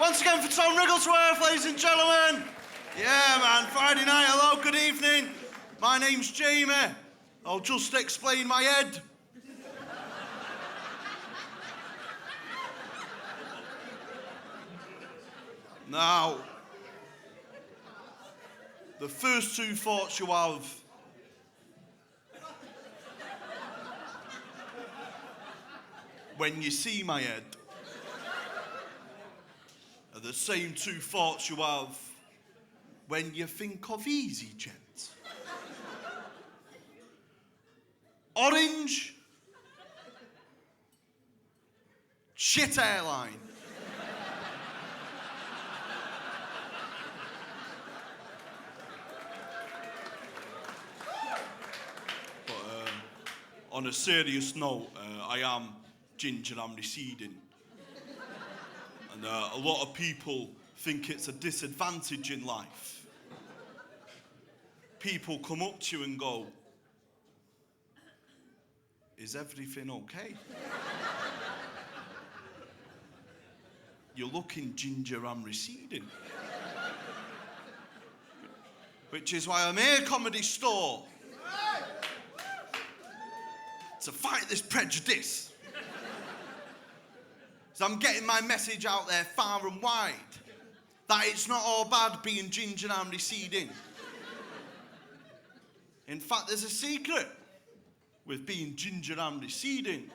Once again for Tom Wrigglesworth, ladies and gentlemen. Yeah, man, Friday night, hello, good evening. My name's Jamie. I'll just explain my head. Now, the first two thoughts you have when you see my head are the same two thoughts you have when you think of EasyJet. Orange, shit airline. But on a serious note, I am ginger and receding. And a lot of people think it's a disadvantage in life. People come up to you and go, "Is everything okay? You're looking ginger and receding." Which is why I'm here, Comedy Store. To fight this prejudice. So I'm getting my message out there far and wide that it's not all bad being ginger and receding. In fact, there's a secret with being ginger and receding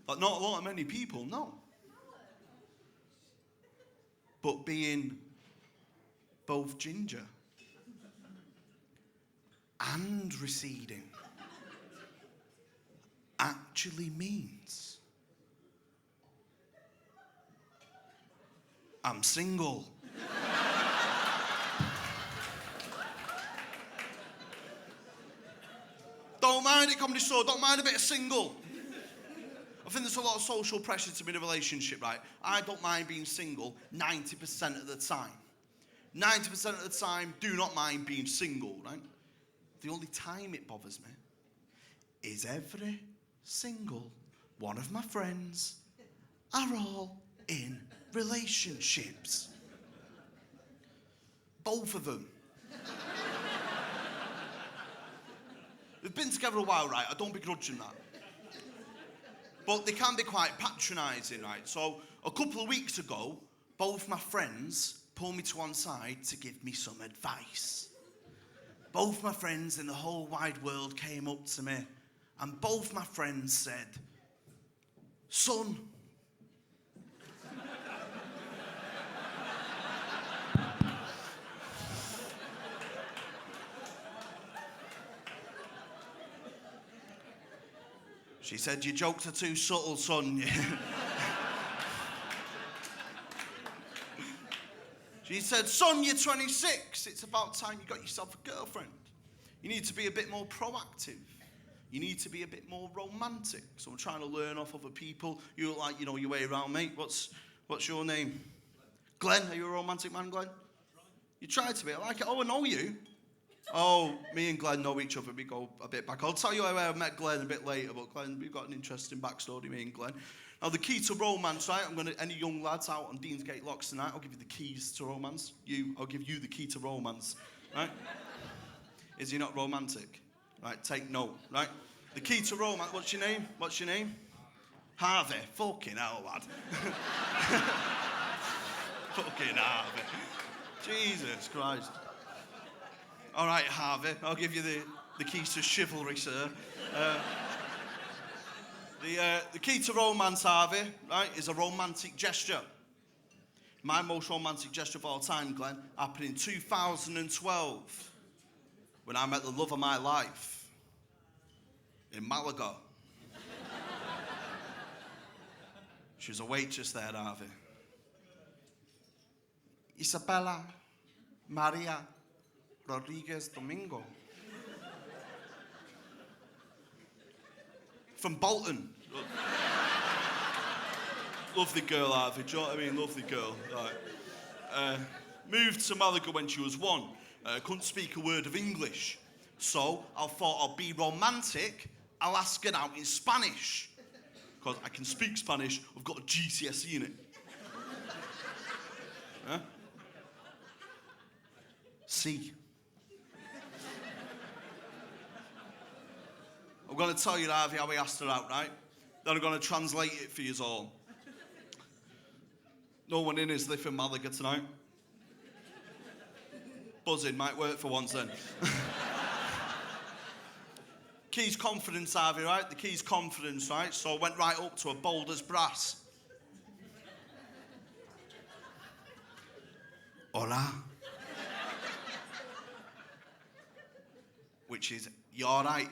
that not a lot of many people know. But being both ginger and receding actually means I'm single. Don't mind it, Comedy Store, don't mind a bit of single. I think there's a lot of social pressure to be in a relationship, right? I don't mind being single 90% of the time. 90% of the time, do not mind being single, right? The only time it bothers me is every single one of my friends are all in relationships. Both of them. They've been together a while, right? I don't begrudge them that. But they can be quite patronising, right? So a couple of weeks ago, both my friends pulled me to one side to give me some advice. Both my friends in the whole wide world came up to me, and both my friends said, "Son, she said, your jokes are too subtle, son." She said, "Son, you're 26. It's about time you got yourself a girlfriend. You need to be a bit more proactive. You need to be a bit more romantic." So I'm trying to learn off other people. You look like you know your way around, mate. What's your name? Glenn. Are you a romantic man, Glenn? You try to be. I like it. Oh, I know you. Oh, me and Glenn know each other. We go a bit back. I'll tell you how I met Glenn a bit later, but Glenn, we've got an interesting backstory, me and Glenn. Now, the key to romance, right? Any young lads out on Deansgate Locks tonight, I'll give you the keys to romance. I'll give you the key to romance, right? Is he not romantic? Right, take note, right? The key to romance, what's your name? What's your name? Harvey. Fucking hell, lad. Fucking Harvey. Jesus Christ. All right, Harvey, I'll give you the keys to chivalry, sir. The key to romance, Harvey, right, is a romantic gesture. My most romantic gesture of all time, Glenn, happened in 2012 when I met the love of my life in Malaga. She was a waitress there, Harvey. Isabella Maria Rodriguez Domingo. From Bolton. Lovely girl, Harvey, do you know what I mean? Lovely girl. Right. Moved to Malaga when she was 1. Couldn't speak a word of English. So I thought I'll be romantic. I'll ask her out in Spanish. Because I can speak Spanish, I've got a GCSE in it. Huh? C. I'm going to tell you, Harvey, how he asked her out, right? Then I'm going to translate it for you all. No one in is living Malaga tonight. Buzzing might work for once then. Key's confidence, Harvey, right? The key's confidence, right? So I went right up to her, bold as brass. Hola. Which is, you all right?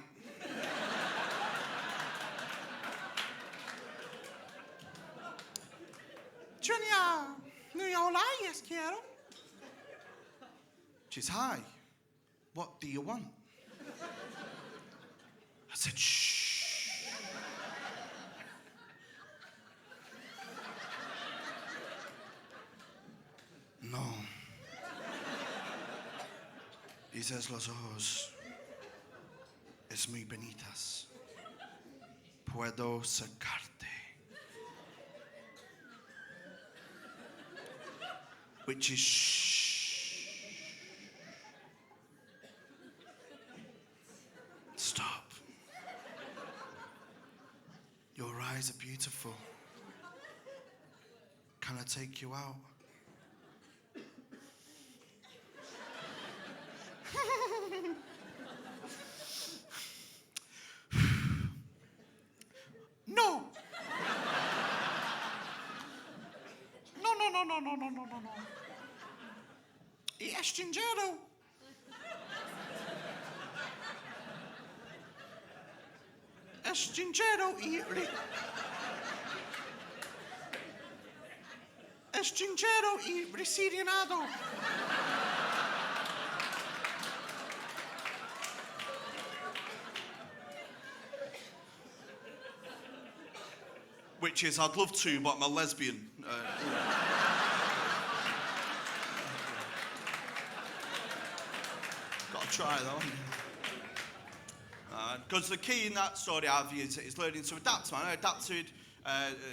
Junior, no, you all right? Yes, quiero. She's, hi. What do you want? I said, shh. No. Dices los ojos. Es muy bonitas. Puedo sacarte. Which is shh. Stop. Your eyes are beautiful. Can I take you out? No. No. Y es chingero. Es chingero y... Es chingero y residenado. Which is, I'd love to, but I'm a lesbian. Gotta try though. Because the key in that story, Harvey, is learning to adapt, man. I adapted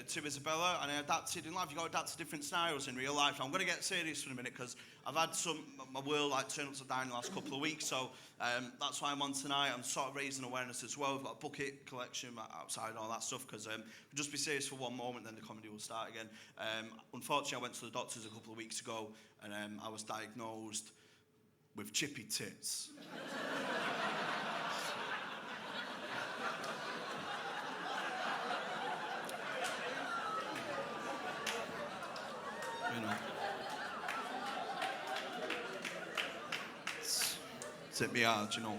to Isabella, and I adapted in life. You've got to adapt to different scenarios in real life. I'm going to get serious for a minute, because I've had my world turn upside down in the last couple of weeks, so that's why I'm on tonight. I'm sort of raising awareness as well. I've got a bucket collection outside and all that stuff, because just be serious for one moment, then the comedy will start again. Unfortunately, I went to the doctors a couple of weeks ago, and I was diagnosed with chippy tits. You know, it's hit me hard, you know.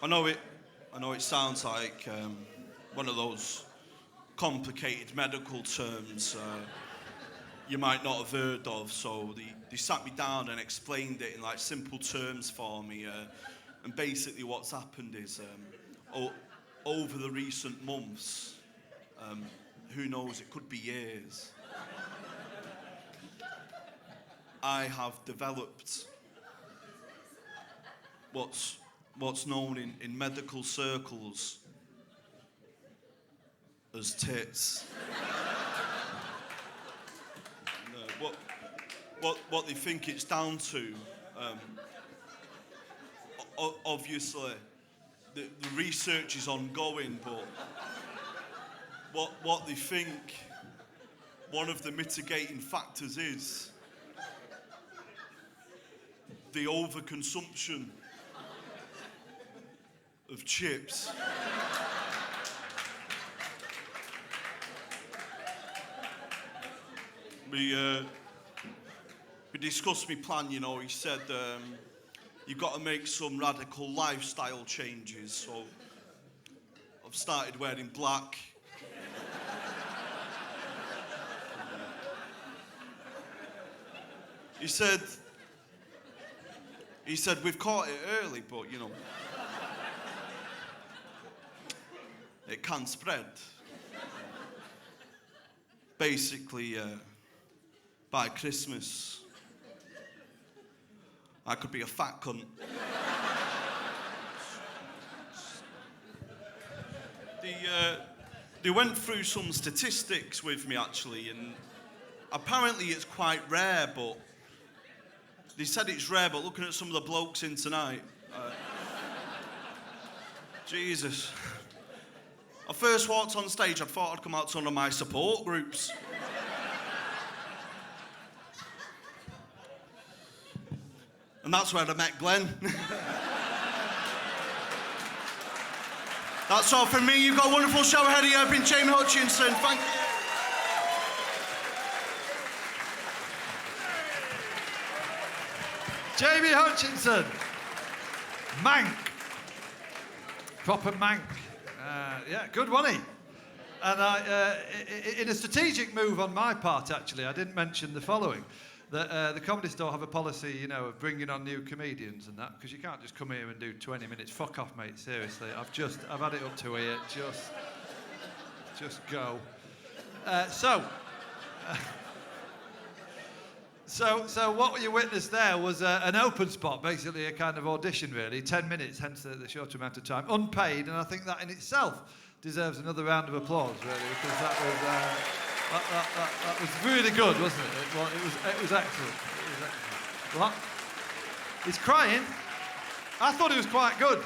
I know it sounds like one of those complicated medical terms you might not have heard of. So they sat me down and explained it in like simple terms for me. And basically, what's happened is over the recent months. Who knows, it could be years. I have developed what's known in medical circles as tits. What they think it's down to, obviously, the research is ongoing, but what they think one of the mitigating factors is the overconsumption of chips. We discussed my plan, you know. He said, you've got to make some radical lifestyle changes, so I've started wearing black. He said, we've caught it early, but, you know, it can spread. Basically, by Christmas, I could be a fat cunt. They went through some statistics with me, actually, and Apparently it's quite rare, but they said it's rare, but looking at some of the blokes in tonight, Jesus. I first walked on stage, I thought I'd come out to one of my support groups. And that's where I met Glenn. That's all from me. You've got a wonderful show ahead of you. I've been Jamie Hutchinson. Thank you. Jamie Hutchinson. Mank. Proper mank. Yeah, good, wasn't he? And in a strategic move on my part, actually, I didn't mention the following. That the Comedy Store have a policy, you know, of bringing on new comedians and that, because you can't just come here and do 20 minutes. Fuck off, mate, seriously. I've had it up to here. Just go. So what you witnessed there was an open spot, basically a kind of audition, really. 10 minutes, hence the short amount of time. Unpaid, and I think that in itself deserves another round of applause, really, because that was really good, wasn't it? It was excellent. What? He's crying? I thought it was quite good.